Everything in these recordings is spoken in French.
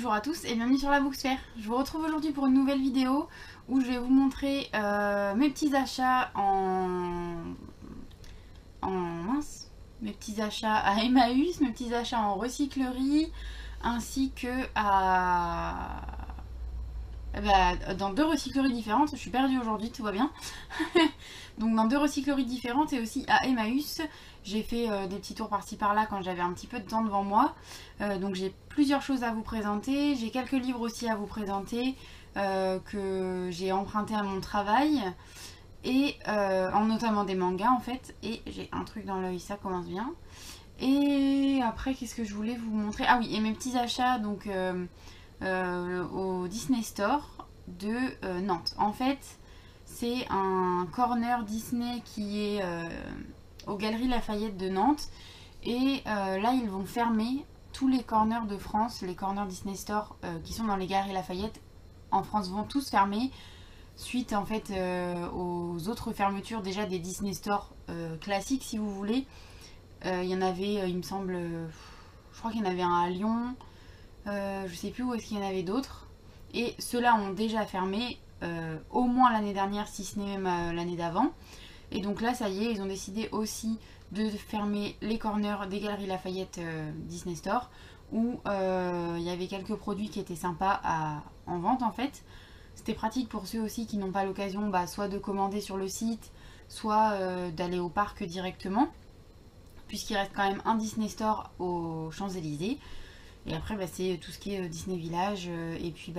bonjour à tous et bienvenue sur la Booksphère. Je vous retrouve aujourd'hui pour une nouvelle vidéo où je vais vous montrer mes petits achats mes petits achats à Emmaüs, mes petits achats en recyclerie, ainsi que dans deux recycleries différentes. Je suis perdue aujourd'hui, tout va bien. Donc dans deux recycleries différentes et aussi à Emmaüs. J'ai fait des petits tours par-ci par-là quand j'avais un petit peu de temps devant moi. Donc j'ai plusieurs choses à vous présenter. J'ai quelques livres aussi à vous présenter que j'ai emprunté à mon travail. Et notamment des mangas en fait. Et j'ai un truc dans l'œil, ça commence bien. Et après, qu'est-ce que je voulais vous montrer? Ah oui, et mes petits achats donc au Disney Store de Nantes. En fait, c'est un corner Disney qui est aux Galeries Lafayette de Nantes. Et là, ils vont fermer tous les corners de France, les corners Disney Store qui sont dans les Galeries Lafayette en France vont tous fermer. Suite en fait aux autres fermetures déjà des Disney Store classiques si vous voulez. Il y en avait, il me semble, je crois qu'il y en avait un à Lyon, je sais plus où est-ce qu'il y en avait d'autres. Et ceux-là ont déjà fermé au moins l'année dernière, si ce n'est même l'année d'avant. Et donc là ça y est, ils ont décidé aussi de fermer les corners des Galeries Lafayette Disney Store où il y avait quelques produits qui étaient sympas en vente en fait. C'était pratique pour ceux aussi qui n'ont pas l'occasion soit de commander sur le site, soit d'aller au parc directement. Puisqu'il reste quand même un Disney Store aux Champs-Élysées. Et après c'est tout ce qui est Disney Village et puis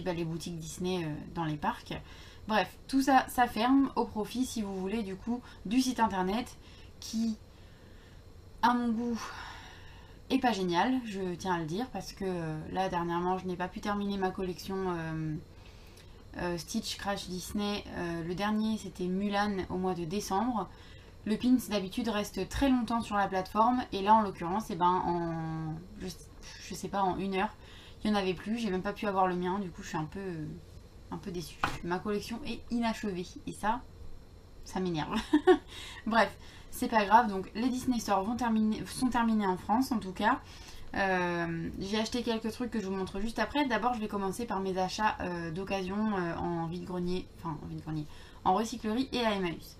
les boutiques Disney dans les parcs. Bref, tout ça, ça ferme au profit si vous voulez du coup du site internet qui, à mon goût, et pas génial, je tiens à le dire, parce que là dernièrement je n'ai pas pu terminer ma collection Stitch Crash Disney. Le dernier c'était Mulan au mois de décembre. Le pins d'habitude reste très longtemps sur la plateforme et là en l'occurrence je sais pas, en 1 heure il n'y en avait plus, j'ai même pas pu avoir le mien, du coup je suis un peu déçue. Ma collection est inachevée et ça m'énerve. Bref, c'est pas grave, donc les Disney Store sont terminés en France en tout cas. J'ai acheté quelques trucs que je vous montre juste après. D'abord je vais commencer par mes achats d'occasion en vide-grenier, en recyclerie et à Emmaüs.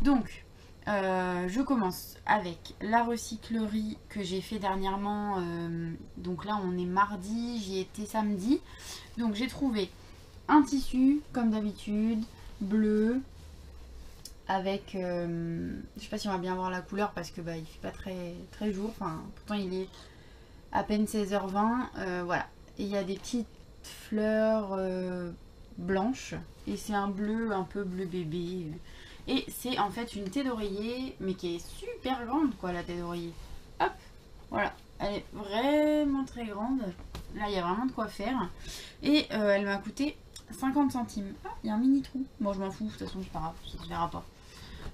Donc je commence avec la recyclerie que j'ai fait dernièrement. Donc là on est mardi, j'y étais samedi. Donc j'ai trouvé un tissu comme d'habitude, bleu, avec je sais pas si on va bien voir la couleur parce que il fait pas très, très jour, pourtant il est à peine 16h20, voilà. Et il y a des petites fleurs blanches et c'est un bleu, un peu bleu bébé. Et c'est en fait une thé d'oreiller, mais qui est super grande quoi, la thé d'oreiller. Hop, voilà, elle est vraiment très grande. Là il y a vraiment de quoi faire. Et elle m'a coûté 50 centimes. Ah, il y a un mini trou. Bon, je m'en fous, de toute façon c'est pas grave, ça se verra pas.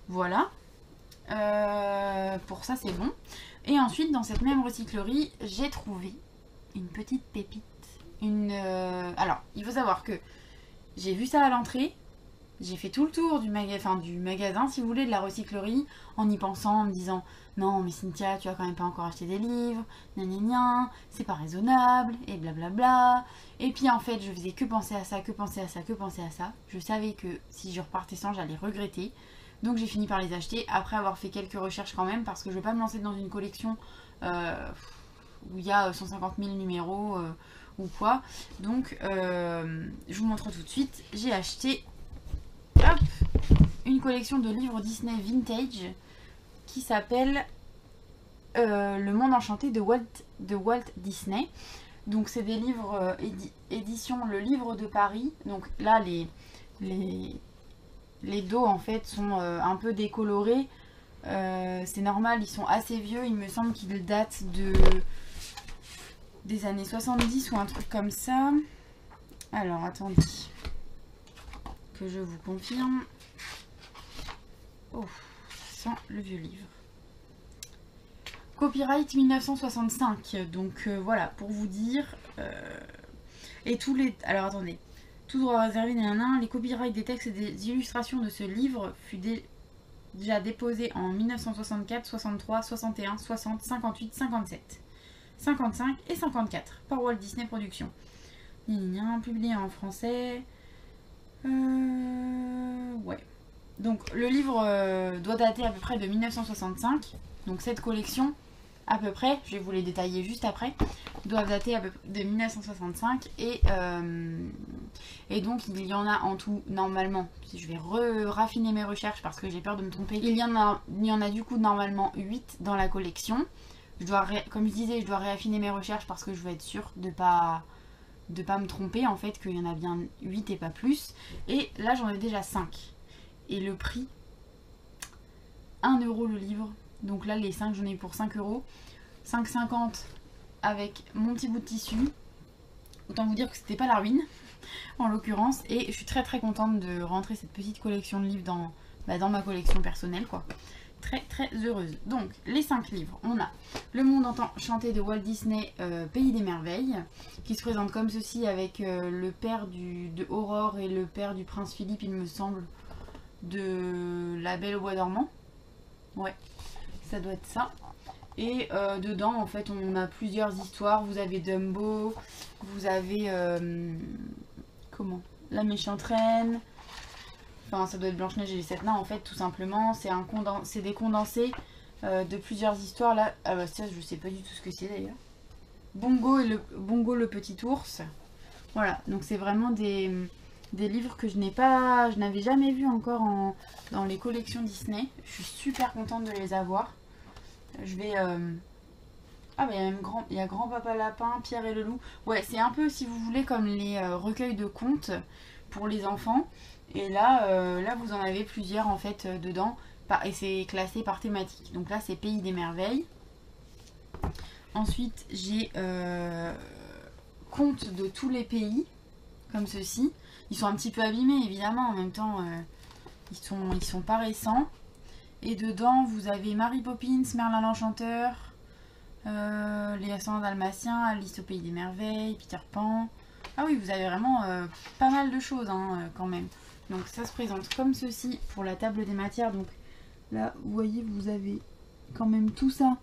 Voilà. Pour ça c'est bon. Et ensuite dans cette même recyclerie, j'ai trouvé une petite pépite. Alors, il faut savoir que j'ai vu ça à l'entrée. J'ai fait tout le tour du magasin, si vous voulez, de la recyclerie, en y pensant, en me disant non mais Cynthia, tu as quand même pas encore acheté des livres, gna gna gna, c'est pas raisonnable, et blablabla. Et puis en fait, je faisais que penser à ça, que penser à ça, que penser à ça. Je savais que si je repartais sans, j'allais regretter. Donc j'ai fini par les acheter, après avoir fait quelques recherches quand même, parce que je ne veux pas me lancer dans une collection où il y a 150 000 numéros ou quoi. Donc je vous montre tout de suite, j'ai acheté une collection de livres Disney Vintage qui s'appelle Le Monde Enchanté de Walt Disney. Donc c'est des livres édition Le Livre de Paris. Donc là les dos en fait sont un peu décolorés. C'est normal, ils sont assez vieux. Il me semble qu'ils datent des années 70 ou un truc comme ça. Alors attendez que je vous confirme. Oh, ça sent le vieux livre. Copyright 1965. Donc voilà, pour vous dire. Et tous les. Alors attendez. Tout droit réservé, les copyrights des textes et des illustrations de ce livre fut déjà déposé en 1964, 63, 61, 60, 58, 57. 55 et 54 par Walt Disney Productions. Publié en français. Ouais. Donc le livre doit dater à peu près de 1965. Donc cette collection, à peu près, je vais vous les détailler juste après, doivent dater à peu près de 1965. Et donc il y en a en tout, normalement, si je vais raffiner mes recherches parce que j'ai peur de me tromper, il y en a du coup normalement 8 dans la collection. Comme je disais, je dois réaffiner mes recherches parce que je veux être sûre de pas me tromper, en fait, qu'il y en a bien 8 et pas plus. Et là j'en ai déjà 5. Et le prix, 1 euro le livre. Donc là les 5 j'en ai pour 5 euros. 5,50 avec mon petit bout de tissu. Autant vous dire que c'était pas la ruine en l'occurrence. Et je suis très très contente de rentrer cette petite collection de livres dans ma collection personnelle, quoi. Très très heureuse. Donc les 5 livres, on a Le Monde Enchanté de Walt Disney, Pays des Merveilles, qui se présente comme ceci avec le père de Aurore et le père du prince Philippe, il me semble, de La Belle au Bois dormant. Ouais, ça doit être ça. Et dedans en fait on a plusieurs histoires. Vous avez Dumbo, vous avez La Méchante Reine. Enfin, ça doit être Blanche-Neige et les 7 nains, en fait, tout simplement. C'est des condensés de plusieurs histoires. Là, ça, je sais pas du tout ce que c'est d'ailleurs. Bongo le petit ours. Voilà, donc c'est vraiment des livres que je n'avais jamais vus encore dans les collections Disney. Je suis super contente de les avoir. Je vais... Ah, mais il y a Grand-Papa Lapin, Pierre et le Loup. Ouais, c'est un peu, si vous voulez, comme les recueils de contes pour les enfants. Et là vous en avez plusieurs en fait dedans. Et c'est classé par thématique. Donc là c'est Pays des Merveilles. Ensuite j'ai Contes de tous les pays. Comme ceci. Ils sont un petit peu abîmés évidemment. En même temps ils sont pas récents. Et dedans vous avez Mary Poppins, Merlin l'Enchanteur, Les Ascendants Dalmatiens, Alice au Pays des Merveilles, Peter Pan. Ah oui, vous avez vraiment pas mal de choses quand même. Donc ça se présente comme ceci pour la table des matières. Donc là, vous voyez, vous avez quand même tout ça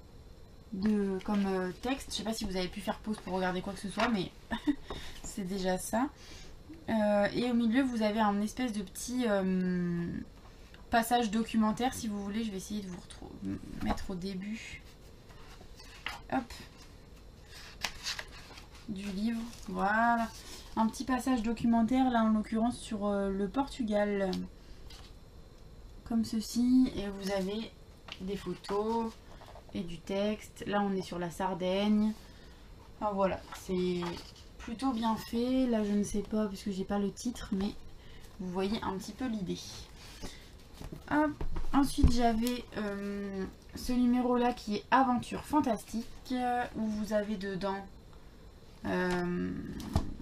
comme texte. Je sais pas si vous avez pu faire pause pour regarder quoi que ce soit, mais c'est déjà ça. Et au milieu, vous avez un espèce de petit passage documentaire, si vous voulez. Je vais essayer de vous mettre au début. Hop. Du livre. Voilà. Un petit passage documentaire, là en l'occurrence sur le Portugal. Comme ceci. Et vous avez des photos et du texte. Là on est sur la Sardaigne. Enfin voilà, c'est plutôt bien fait. Là je ne sais pas puisque j'ai pas le titre, mais vous voyez un petit peu l'idée. Ensuite j'avais ce numéro là qui est Aventure Fantastique, où vous avez dedans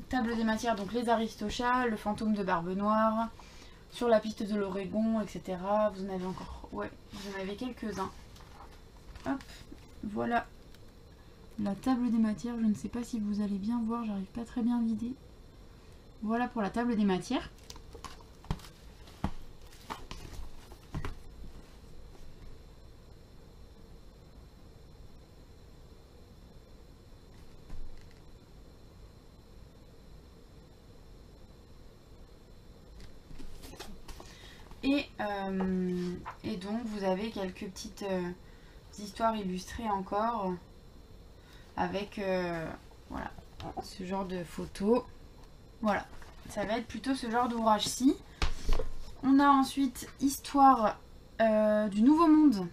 Table des matières, donc les Aristochats, le fantôme de Barbe Noire, Sur la piste de l'Oregon, etc. Vous en avez encore, ouais, vous en avez quelques-uns. Hop, voilà la table des matières. Je ne sais pas si vous allez bien voir, j'arrive pas très bien à vider. Voilà pour la table des matières. Et donc vous avez quelques petites histoires illustrées encore avec voilà, ce genre de photos. Voilà, ça va être plutôt ce genre d'ouvrage-ci. On a ensuite Histoire du Nouveau Monde.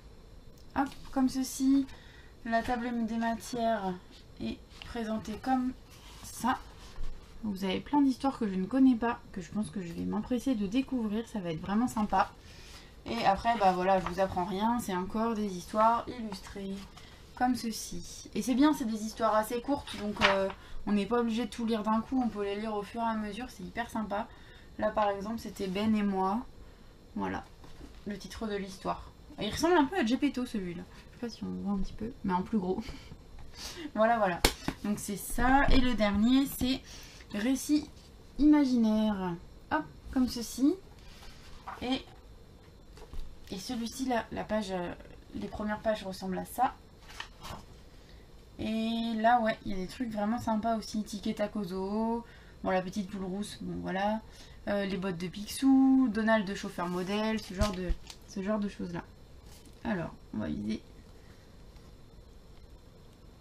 Hop, comme ceci. La table des matières est présentée comme ça. Vous avez plein d'histoires que je ne connais pas, que je pense que je vais m'empresser de découvrir, ça va être vraiment sympa. Et après, bah voilà, je vous apprends rien, c'est encore des histoires illustrées, comme ceci. Et c'est bien, c'est des histoires assez courtes, donc on n'est pas obligé de tout lire d'un coup, on peut les lire au fur et à mesure, c'est hyper sympa. Là par exemple, c'était Ben et moi, voilà, le titre de l'histoire. Il ressemble un peu à Geppetto celui-là, je sais pas si on voit un petit peu, mais en plus gros. Voilà, voilà, donc c'est ça. Et le dernier, c'est Récit imaginaire, hop, comme ceci. Et celui-ci là, la page, les premières pages ressemblent à ça. Et là, ouais, il y a des trucs vraiment sympas aussi. Tic Tac au zoo. Bon, la petite poule rousse, bon voilà. Les bottes de Picsou, Donald de chauffeur modèle, ce genre de choses-là. Alors, on va viser.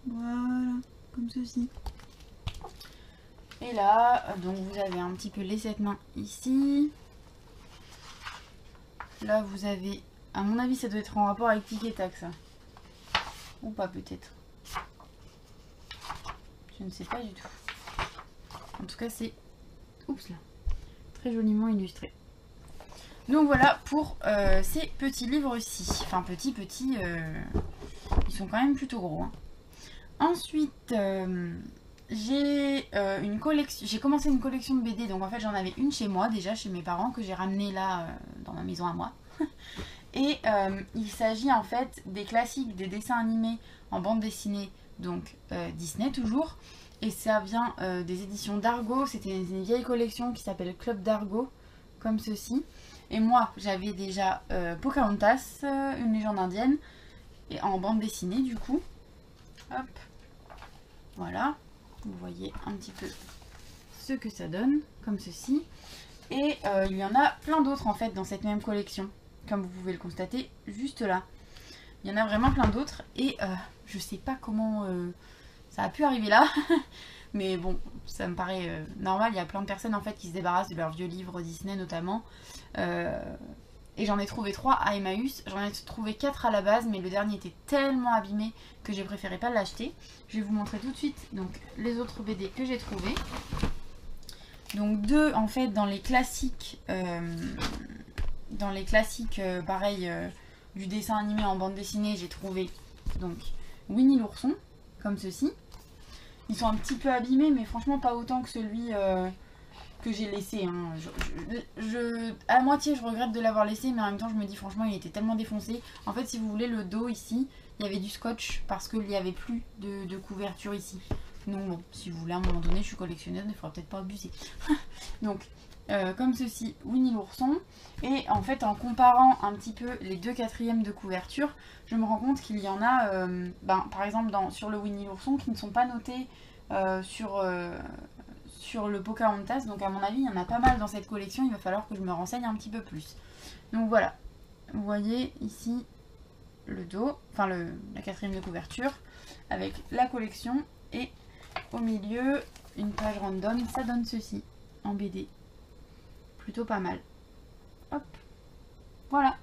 Voilà, comme ceci. Et là, donc vous avez un petit peu les 7 mains ici. Là, vous avez, à mon avis, ça doit être en rapport avec Tic Tac, ça. Ou pas, peut-être. Je ne sais pas du tout. En tout cas, c'est... Oups là. Très joliment illustré. Donc voilà pour ces petits livres-ci. Enfin, petits, ils sont quand même plutôt gros. Hein. Ensuite, j'ai commencé une collection de BD. Donc en fait, j'en avais une chez moi, déjà chez mes parents, que j'ai ramenée là, dans ma maison à moi. Et il s'agit en fait des classiques, des dessins animés en bande dessinée, donc Disney toujours. Et ça vient des éditions d'Argo. C'était une vieille collection qui s'appelle Club d'Argo, comme ceci. Et moi, j'avais déjà Pocahontas, une légende indienne, et en bande dessinée du coup. Hop, voilà. Vous voyez un petit peu ce que ça donne, comme ceci. Et il y en a plein d'autres en fait dans cette même collection, comme vous pouvez le constater juste là. Il y en a vraiment plein d'autres et je sais pas comment ça a pu arriver là. Mais bon, ça me paraît normal. Il y a plein de personnes en fait qui se débarrassent de leurs vieux livres Disney notamment. Et j'en ai trouvé 3 à Emmaüs. J'en ai trouvé 4 à la base, mais le dernier était tellement abîmé que j'ai préféré pas l'acheter. Je vais vous montrer tout de suite donc les autres BD que j'ai trouvés. Donc 2 en fait dans les classiques, pareil du dessin animé en bande dessinée, j'ai trouvé donc Winnie l'ourson, comme ceci. Ils sont un petit peu abîmés, mais franchement pas autant que celui que j'ai laissé. Hein. À moitié je regrette de l'avoir laissé, mais en même temps je me dis franchement il était tellement défoncé. En fait si vous voulez le dos ici, il y avait du scotch parce qu'il n'y avait plus de couverture ici. Donc bon, si vous voulez à un moment donné, je suis collectionneuse, mais il faudra peut-être pas abuser. Donc comme ceci, Winnie l'ourson. Et en fait en comparant un petit peu les 2 quatrièmes de couverture, je me rends compte qu'il y en a, par exemple sur le Winnie l'ourson, qui ne sont pas notés sur le Pocahontas. Donc à mon avis, il y en a pas mal dans cette collection, il va falloir que je me renseigne un petit peu plus. Donc voilà, vous voyez ici le dos, enfin la quatrième de couverture, avec la collection et au milieu une page random, ça donne ceci en BD. Plutôt pas mal. Hop. Voilà.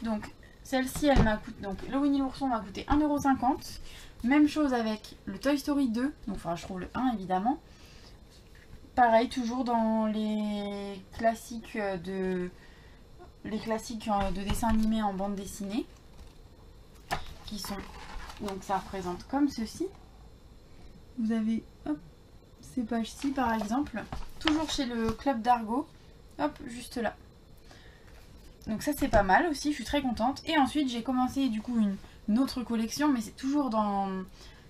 Donc celle-ci, elle m'a coûté. Donc le Winnie l'ourson m'a coûté 1,50 €. Même chose avec le Toy Story 2. Donc enfin je trouve le 1 évidemment. Pareil, toujours dans les classiques de dessins animés en bande dessinée. Qui sont. Donc ça représente comme ceci. Vous avez hop, ces pages-ci par exemple. Toujours chez le Club d'Argo. Hop, juste là. Donc ça c'est pas mal aussi, je suis très contente. Et ensuite j'ai commencé du coup une autre collection, mais c'est toujours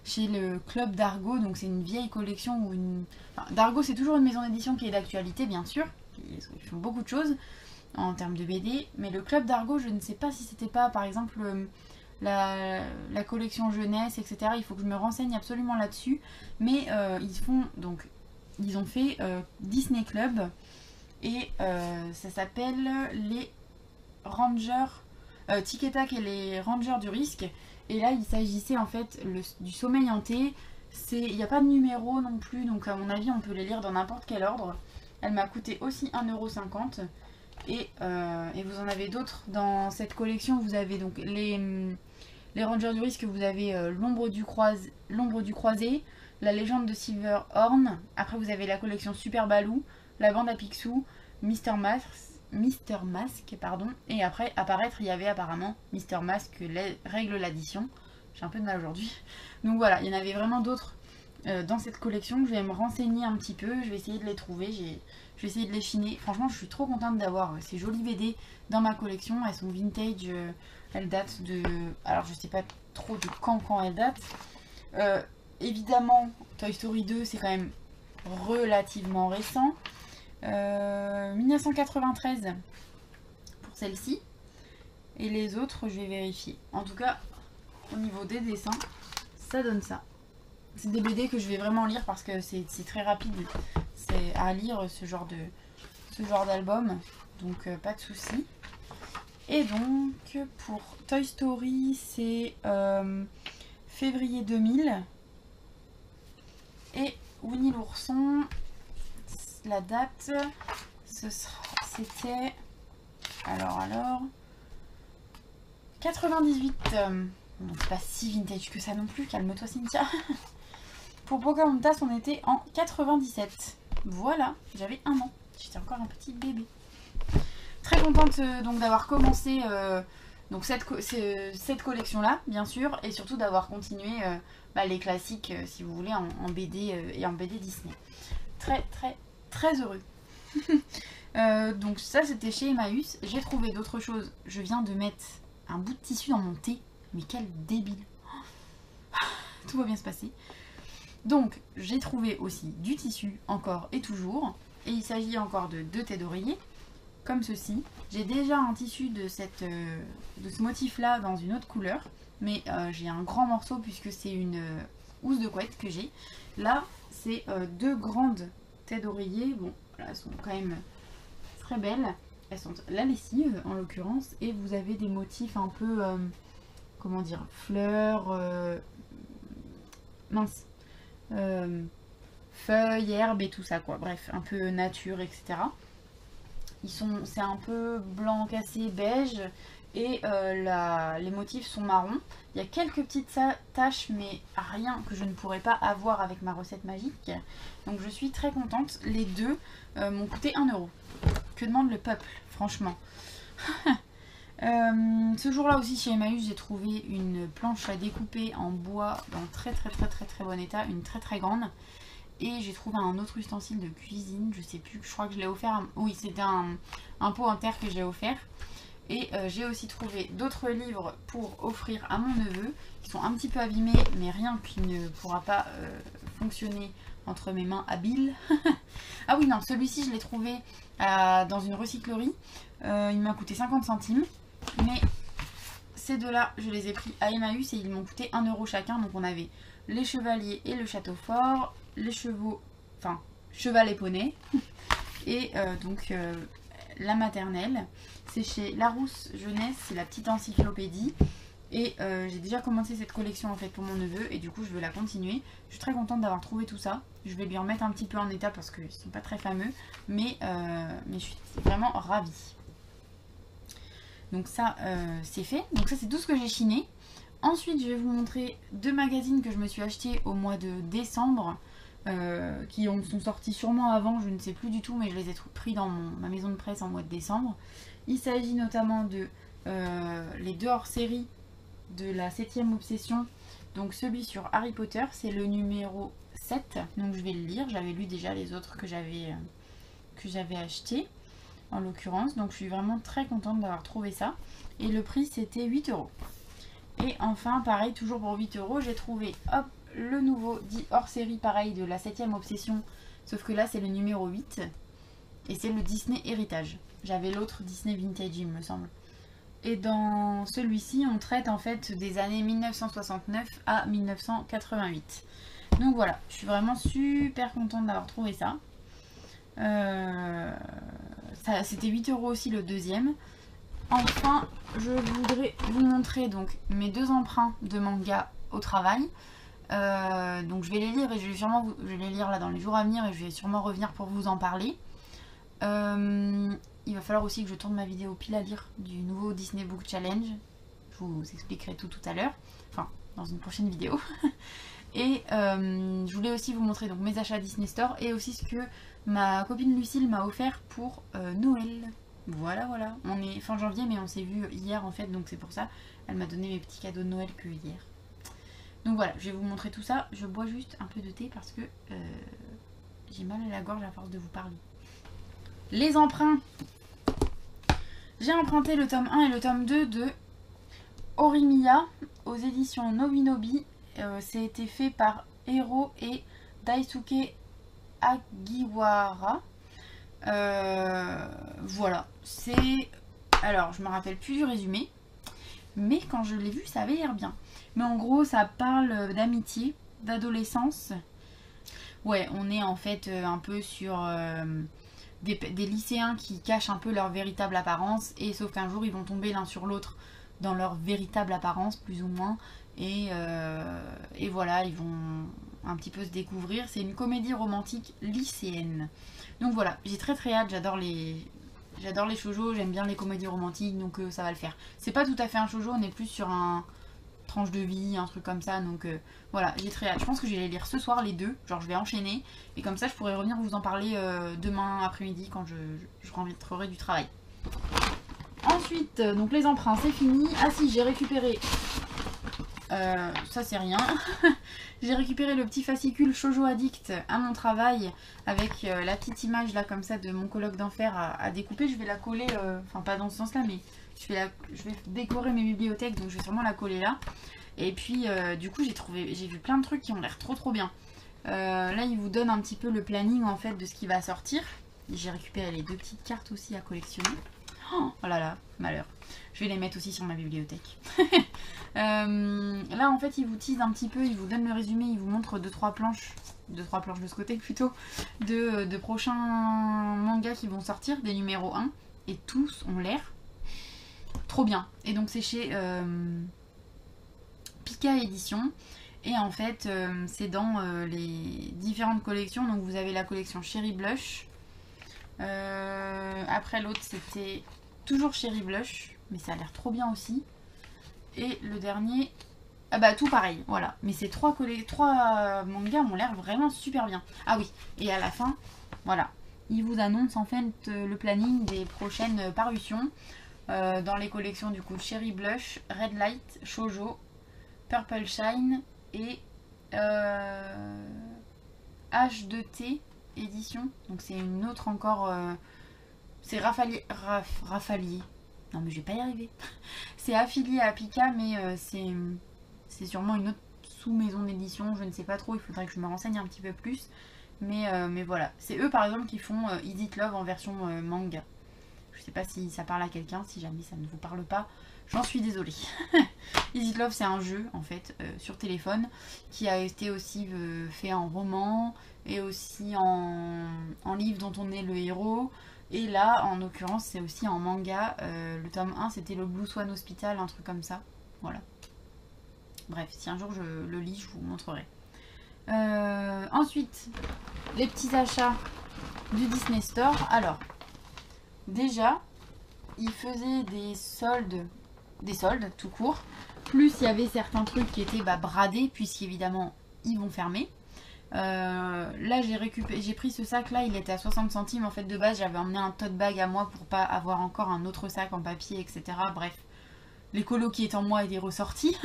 chez le Club d'Argo. Donc c'est une vieille collection où d'Argo c'est toujours une maison d'édition qui est d'actualité bien sûr. Ils font beaucoup de choses en termes de BD. Mais le Club d'Argo, je ne sais pas si c'était pas par exemple la collection jeunesse, etc. Il faut que je me renseigne absolument là-dessus. Mais ils ont fait Disney Club. Et ça s'appelle les Rangers, Tic Tac et les Rangers du risque. Et là il s'agissait en fait du sommeil hanté. Il n'y a pas de numéro non plus, donc à mon avis on peut les lire dans n'importe quel ordre. Elle m'a coûté aussi 1,50 €. Et vous en avez d'autres dans cette collection. Vous avez donc les Rangers du risque, vous avez l'ombre du croisé, la légende de Silverhorn. Après vous avez la collection Super Baloo, la bande à Picsou, Mister Mask, pardon. Et après, apparaître, il y avait apparemment Mister Mask règle l'addition. J'ai un peu de mal aujourd'hui. Donc voilà, il y en avait vraiment d'autres dans cette collection. Je vais me renseigner un petit peu, je vais essayer de les trouver. Je vais essayer de les chiner. Franchement, je suis trop contente d'avoir ces jolies BD dans ma collection. Elles sont vintage, elles datent de... Alors, je sais pas trop de quand elles datent. Évidemment, Toy Story 2, c'est quand même relativement récent. 1993 pour celle-ci. Et les autres, je vais vérifier. En tout cas, au niveau des dessins, ça donne ça. C'est des BD que je vais vraiment lire parce que c'est très rapide. C'est à lire ce genre d'album. Donc pas de souci. Et donc pour Toy Story, c'est février 2000. Et Winnie l'ourson, la date, c'était... Alors... 98. Bon, c'est pas si vintage que ça non plus, calme-toi Cynthia. Pour Pocahontas, on était en 97. Voilà, j'avais 1 an. J'étais encore un petit bébé. Très contente donc d'avoir commencé donc cette collection-là, bien sûr. Et surtout d'avoir continué les classiques, si vous voulez, en BD et en BD Disney. Très heureux. Donc ça, c'était chez Emmaüs. J'ai trouvé d'autres choses. Je viens de mettre un bout de tissu dans mon thé. Mais quel débile. Tout va bien se passer. Donc, j'ai trouvé aussi du tissu, encore et toujours. Et il s'agit encore de 2 thés d'oreiller, comme ceci. J'ai déjà un tissu de ce motif-là dans une autre couleur. Mais j'ai un grand morceau puisque c'est une housse de couette que j'ai. Là, c'est 2 grandes têtes d'oreiller. Bon, là, elles sont quand même très belles. Elles sont la lessive, en l'occurrence. Et vous avez des motifs un peu... comment dire, fleurs, feuilles, herbes et tout ça quoi. Bref, un peu nature, etc. C'est un peu blanc cassé, beige et les motifs sont marrons. Il y a quelques petites taches mais rien que je ne pourrais pas avoir avec ma recette magique. Donc je suis très contente. Les deux m'ont coûté 1 €. Que demande le peuple, franchement. Ce jour-là aussi chez Emmaüs, j'ai trouvé une planche à découper en bois dans très bon état, une très grande. Et j'ai trouvé un autre ustensile de cuisine, je sais plus, je crois que je l'ai offert. Oui, c'était un pot en terre que j'ai offert. Et j'ai aussi trouvé d'autres livres pour offrir à mon neveu, qui sont un petit peu abîmés, mais rien qui ne pourra pas fonctionner entre mes mains habiles. Ah oui, non, celui-ci je l'ai trouvé dans une recyclerie. Il m'a coûté 50 centimes. Mais ces deux-là, je les ai pris à Emmaüs et ils m'ont coûté 1 € chacun. Donc on avait les chevaliers et le château fort, les chevaux, enfin cheval et poney. Et donc la maternelle, c'est chez Larousse Jeunesse, c'est la petite encyclopédie. Et j'ai déjà commencé cette collection en fait pour mon neveu et du coup je veux la continuer. Je suis très contente d'avoir trouvé tout ça. Je vais lui remettre un petit peu en état parce qu'ils ne sont pas très fameux. Mais je suis vraiment ravie. Donc ça c'est fait. Donc ça c'est tout ce que j'ai chiné. Ensuite je vais vous montrer 2 magazines que je me suis achetés au mois de décembre. Qui sont sortis sûrement avant, je ne sais plus du tout, mais je les ai pris dans ma maison de presse en mois de décembre. Il s'agit notamment de les 2 hors-série de la 7e obsession. Donc celui sur Harry Potter, c'est le numéro 7. Donc je vais le lire, j'avais lu déjà les autres que j'avais achetés en l'occurrence. Donc je suis vraiment très contente d'avoir trouvé ça. Et le prix c'était 8 €. Et enfin pareil, toujours pour 8 €, j'ai trouvé hop, le nouveau dit hors série pareil de la 7e obsession. Sauf que là c'est le numéro 8. Et c'est le Disney Héritage. J'avais l'autre Disney Vintage il me semble. Et dans celui-ci on traite en fait des années 1969 à 1988. Donc voilà, je suis vraiment super contente d'avoir trouvé ça. C'était 8 € aussi le deuxième. Enfin, je voudrais vous montrer donc mes 2 emprunts de manga au travail. Donc je vais les lire et je vais les lire là dans les jours à venir et je vais sûrement revenir pour vous en parler. Il va falloir aussi que je tourne ma vidéo pile à lire du nouveau Disney Book Challenge. Je vous expliquerai tout à l'heure, enfin dans une prochaine vidéo. Et je voulais aussi vous montrer donc mes achats Disney Store et aussi ce que ma copine Lucille m'a offert pour Noël. Voilà, on est fin janvier mais on s'est vu hier en fait, donc c'est pour ça. Elle m'a donné mes petits cadeaux de Noël que hier. Donc voilà, je vais vous montrer tout ça. Je bois juste un peu de thé parce que j'ai mal à la gorge à force de vous parler. Les emprunts. J'ai emprunté le tome 1 et le tome 2 de Horimiya aux éditions Nobinobi. C'est été fait par Hero et Daisuke Agiwara. Voilà, c'est... Alors, je me rappelle plus du résumé, mais quand je l'ai vu, ça avait l'air bien. Mais en gros, ça parle d'amitié d'adolescence. Ouais, on est en fait un peu sur des lycéens qui cachent un peu leur véritable apparence, et sauf qu'un jour ils vont tomber l'un sur l'autre dans leur véritable apparence, plus ou moins, et voilà, ils vont un petit peu se découvrir. C'est une comédie romantique lycéenne. Donc voilà, j'ai très hâte, j'adore les shoujo, j'aime bien les comédies romantiques, donc ça va le faire. C'est pas tout à fait un shoujo, on est plus sur un tranche de vie, un truc comme ça, donc voilà, j'ai très hâte. Je pense que je vais les lire ce soir les deux, genre je vais enchaîner, et comme ça je pourrai revenir vous en parler demain après-midi quand je rentrerai du travail. Ensuite, donc les emprunts c'est fini. Ah si, j'ai récupéré, ça c'est rien, j'ai récupéré le petit fascicule Shoujo Addict à mon travail, avec la petite image là comme ça de mon coloc d'enfer à découper. Je vais la coller, enfin pas dans ce sens là, mais je vais décorer mes bibliothèques, donc je vais sûrement la coller là. Et puis du coup j'ai vu plein de trucs qui ont l'air trop bien. Là il vous donne un petit peu le planning en fait de ce qui va sortir. J'ai récupéré les deux petites cartes aussi à collectionner. Oh là là, malheur. Je vais les mettre aussi sur ma bibliothèque. Là en fait il vous tease un petit peu, il vous donne le résumé, il vous montre 2-3 planches de ce côté plutôt, de prochains mangas qui vont sortir, des numéros 1, et tous ont l'air trop bien. Et donc c'est chez Pika Édition, et en fait c'est dans les différentes collections. Donc vous avez la collection Cherry Blush, après l'autre c'était toujours Cherry Blush, mais ça a l'air trop bien aussi. Et le dernier, ah bah tout pareil, voilà. Mais ces trois mangas ont l'air vraiment super bien. Ah oui, et à la fin, voilà, il vous annonce en fait le planning des prochaines parutions dans les collections du coup Cherry Blush, Red Light, Shoujo, Purple Shine et H2T édition. Donc c'est une autre encore, c'est Rafalier. Non mais je vais pas y arriver. C'est affilié à Pika, mais c'est sûrement une autre sous-maison d'édition, je ne sais pas trop, il faudrait que je me renseigne un petit peu plus. Mais voilà, c'est eux par exemple qui font Is It Love en version manga. Je sais pas si ça parle à quelqu'un, si jamais ça ne vous parle pas, j'en suis désolée. Is It Love c'est un jeu en fait sur téléphone qui a été aussi fait en roman et aussi en livre dont on est le héros. Et là, en l'occurrence, c'est aussi en manga. Le tome 1, c'était le Blue Swan Hospital, un truc comme ça. Voilà. Bref, si un jour je le lis, je vous montrerai. Ensuite, les petits achats du Disney Store. Alors, déjà, ils faisaient des soldes tout court. Plus, il y avait certains trucs qui étaient bradés, puisqu'évidemment, ils vont fermer. Là j'ai pris ce sac là, il était à 60 centimes. En fait de base j'avais emmené un tote bag à moi pour pas avoir encore un autre sac en papier, etc. Bref, l'écolo qui est en moi est ressorti.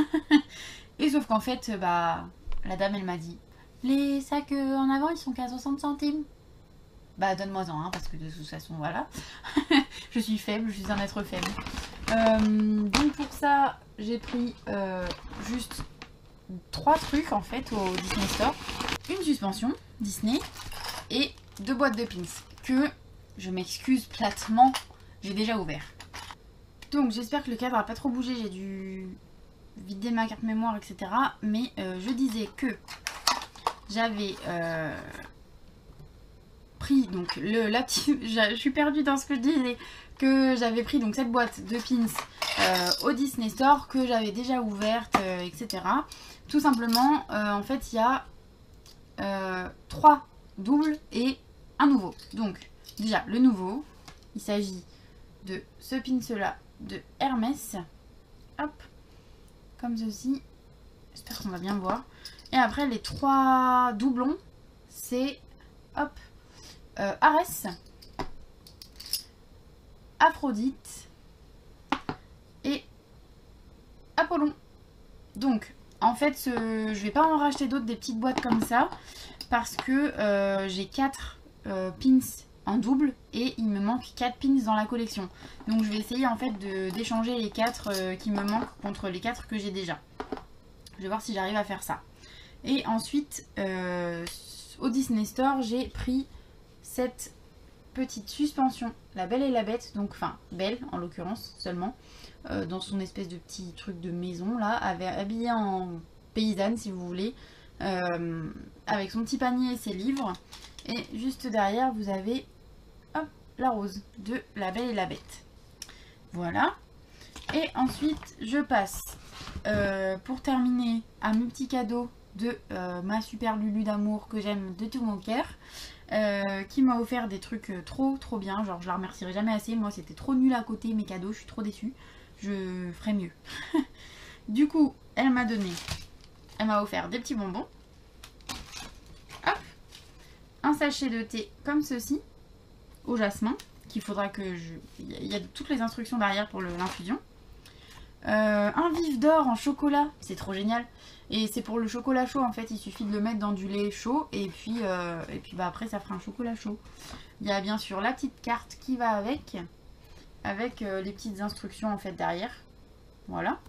Et sauf qu'en fait la dame elle m'a dit les sacs en avant ils sont qu'à 60 centimes. Bah donne-moi-en hein, parce que de toute façon voilà. Je suis faible, je suis un être faible. Donc pour ça j'ai pris juste 3 trucs en fait au Disney Store. Une suspension Disney et 2 boîtes de pins que, je m'excuse platement, j'ai déjà ouvert. Donc j'espère que le cadre n'a pas trop bougé, j'ai dû vider ma carte mémoire, etc. Mais je disais que j'avais pris donc je suis perdue dans ce que je disais, que j'avais pris donc cette boîte de pins au Disney Store que j'avais déjà ouverte, etc. Tout simplement, en fait il y a 3 doubles et un nouveau. Donc déjà le nouveau, il s'agit de ce pins là de Hermès, hop, comme ceci, j'espère qu'on va bien voir. Et après les 3 doublons, c'est hop, Arès, Aphrodite et Apollon. Donc en fait je vais pas en racheter d'autres des petites boîtes comme ça parce que j'ai 4 pins en double et il me manque 4 pins dans la collection. Donc je vais essayer en fait d'échanger les 4 qui me manquent contre les 4 que j'ai déjà. Je vais voir si j'arrive à faire ça. Et ensuite au Disney Store j'ai pris cette petite suspension, la Belle et la Bête, donc enfin Belle en l'occurrence seulement, dans son espèce de petit truc de maison là, habillée en paysanne si vous voulez, avec son petit panier et ses livres. Et juste derrière, vous avez hop, la rose de La Belle et la Bête. Voilà. Et ensuite, je passe pour terminer à mes petits cadeaux de ma super Lulu d'amour que j'aime de tout mon cœur. Qui m'a offert des trucs trop bien, genre je la remercierai jamais assez. Moi c'était trop nul à côté mes cadeaux, je suis trop déçue, je ferai mieux. Du coup elle m'a offert des petits bonbons, hop, un sachet de thé comme ceci au jasmin qu'il faudra que il y a toutes les instructions derrière pour l'infusion. Un vif d'or en chocolat, c'est trop génial. Et c'est pour le chocolat chaud en fait, il suffit de le mettre dans du lait chaud et puis bah, après ça fera un chocolat chaud. Il y a bien sûr la petite carte qui va avec les petites instructions en fait derrière. Voilà.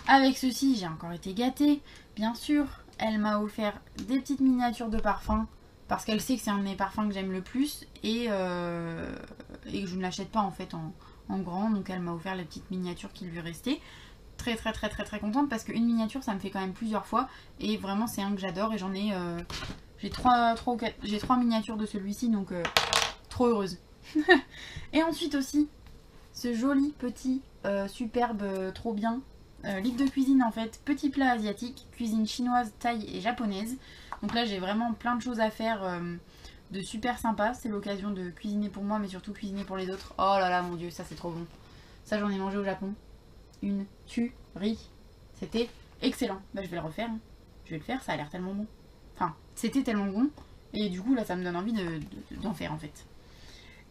Avec ceci j'ai encore été gâtée. Bien sûr, elle m'a offert des petites miniatures de parfums parce qu'elle sait que c'est un de mes parfums que j'aime le plus et que je ne l'achète pas en fait en grand, donc elle m'a offert les petites miniatures qui lui restaient. Très contente parce qu'une miniature ça me fait quand même plusieurs fois et vraiment c'est un que j'adore et j'en ai j'ai 3 miniatures de celui-ci donc trop heureuse. Et ensuite aussi ce joli petit superbe trop bien livre de cuisine en fait, petit plat asiatique, cuisine chinoise, thaï et japonaise. Donc là j'ai vraiment plein de choses à faire de super sympa, c'est l'occasion de cuisiner pour moi mais surtout cuisiner pour les autres. Oh là là mon dieu, ça c'est trop bon, ça j'en ai mangé au Japon. Une tuerie. C'était excellent. Bah je vais le refaire. Hein. Je vais le faire, ça a l'air tellement bon. Enfin, c'était tellement bon. Et du coup là ça me donne envie d'en faire en fait.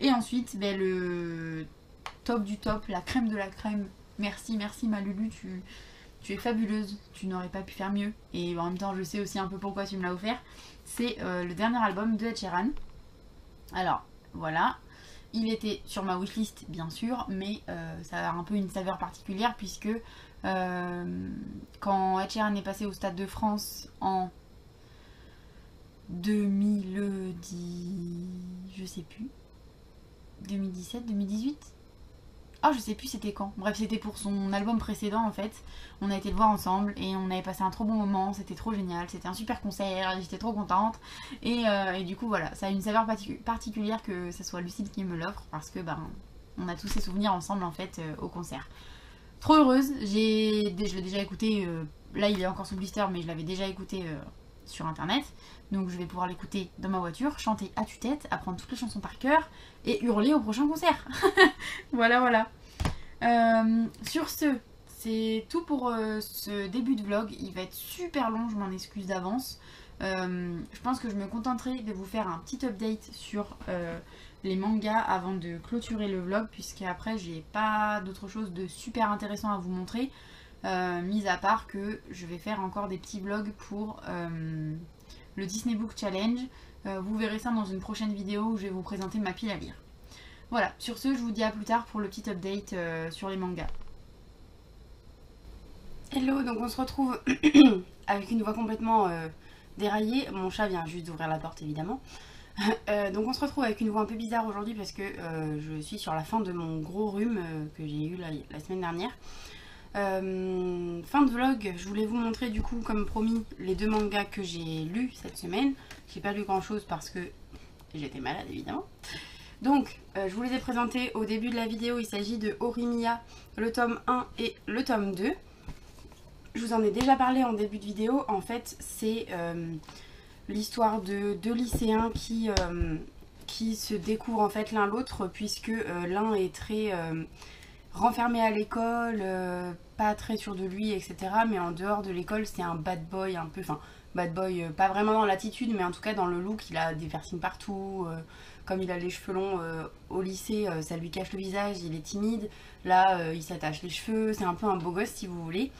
Et ensuite, bah, le top du top, la crème de la crème. Merci ma Lulu, tu es fabuleuse. Tu n'aurais pas pu faire mieux. Et en même temps je sais aussi un peu pourquoi tu me l'as offert. C'est le dernier album de Ed Sheeran. Alors voilà. Il était sur ma wishlist bien sûr, mais ça a un peu une saveur particulière puisque quand Ed Sheeran est passé au Stade de France en 2010, je sais plus, 2017, 2018 ? Ah, je sais plus c'était quand. Bref, c'était pour son album précédent en fait. On a été le voir ensemble et on avait passé un trop bon moment. C'était trop génial. C'était un super concert. J'étais trop contente. Et du coup, voilà. Ça a une saveur particulière que ce soit Lucille qui me l'offre parce que on a tous ces souvenirs ensemble en fait au concert. Trop heureuse. Je l'ai déjà écouté. Là, il est encore sous blister, mais je l'avais déjà écouté sur internet. Donc je vais pouvoir l'écouter dans ma voiture, chanter à tue-tête, apprendre toutes les chansons par cœur et hurler au prochain concert. Voilà. Sur ce, c'est tout pour ce début de vlog. Il va être super long, je m'en excuse d'avance. Je pense que je me contenterai de vous faire un petit update sur les mangas avant de clôturer le vlog, puisque après j'ai pas d'autre chose de super intéressant à vous montrer, mis à part que je vais faire encore des petits vlogs pour le Disney Book Challenge. Vous verrez ça dans une prochaine vidéo où je vais vous présenter ma pile à lire. Voilà, sur ce, je vous dis à plus tard pour le petit update sur les mangas. Hello, donc on se retrouve avec une voix complètement déraillée. Mon chat vient juste d'ouvrir la porte évidemment. Donc on se retrouve avec une voix un peu bizarre aujourd'hui parce que je suis sur la fin de mon gros rhume que j'ai eu la semaine dernière. Fin de vlog, je voulais vous montrer du coup comme promis les 2 mangas que j'ai lus cette semaine. J'ai pas lu grand chose parce que j'étais malade évidemment. Donc je vous les ai présentés au début de la vidéo. Il s'agit de Horimiya, le tome 1 et le tome 2. Je vous en ai déjà parlé en début de vidéo. En fait c'est l'histoire de 2 lycéens qui se découvrent en fait l'un l'autre, puisque l'un est très renfermé à l'école, pas très sûr de lui, etc. Mais en dehors de l'école, c'est un bad boy un peu, enfin bad boy, pas vraiment dans l'attitude, mais en tout cas dans le look. Il a des piercings partout, comme il a les cheveux longs au lycée, ça lui cache le visage, il est timide. Là, il s'attache les cheveux, c'est un peu un beau gosse si vous voulez.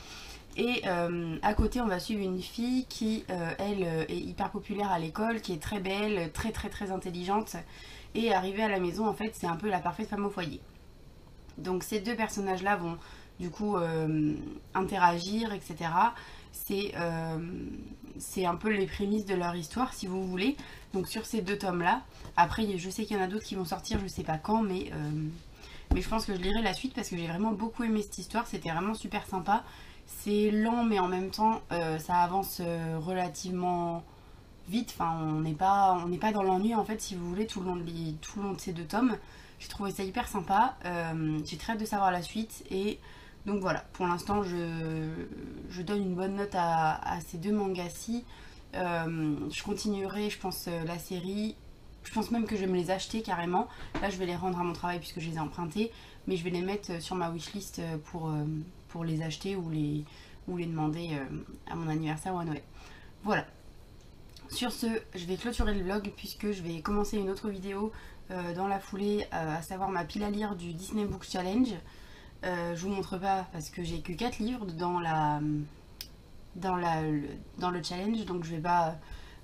Et à côté, on va suivre une fille qui, elle, est hyper populaire à l'école, qui est très belle, très intelligente. Et arrivée à la maison, en fait, c'est un peu la parfaite femme au foyer. Donc ces 2 personnages-là vont du coup interagir, etc. C'est un peu les prémices de leur histoire, si vous voulez. Donc sur ces 2 tomes-là. Après, je sais qu'il y en a d'autres qui vont sortir, je sais pas quand, mais je pense que je lirai la suite parce que j'ai vraiment beaucoup aimé cette histoire. C'était vraiment super sympa. C'est lent, mais en même temps, ça avance relativement vite. Enfin, on n'est pas dans l'ennui en fait, si vous voulez, tout le long de ces 2 tomes. J'ai trouvé ça hyper sympa. J'ai très hâte de savoir la suite. Et donc voilà, pour l'instant, je donne une bonne note à ces 2 mangas-ci. Je continuerai, je pense, la série. Je pense même que je vais me les acheter carrément. Là, je vais les rendre à mon travail puisque je les ai empruntés. Mais je vais les mettre sur ma wishlist pour les acheter ou les demander à mon anniversaire ou à Noël. Voilà. Sur ce, je vais clôturer le vlog puisque je vais commencer une autre vidéo dans la foulée, à savoir ma pile à lire du Disney Book Challenge. Je vous montre pas parce que j'ai que 4 livres dans le challenge, donc je vais pas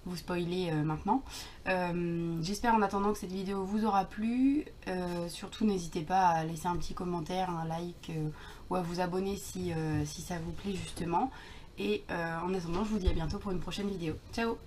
vous spoiler maintenant. J'espère en attendant que cette vidéo vous aura plu. Surtout n'hésitez pas à laisser un petit commentaire, un like ou à vous abonner si ça vous plaît justement. Et en attendant, je vous dis à bientôt pour une prochaine vidéo. Ciao!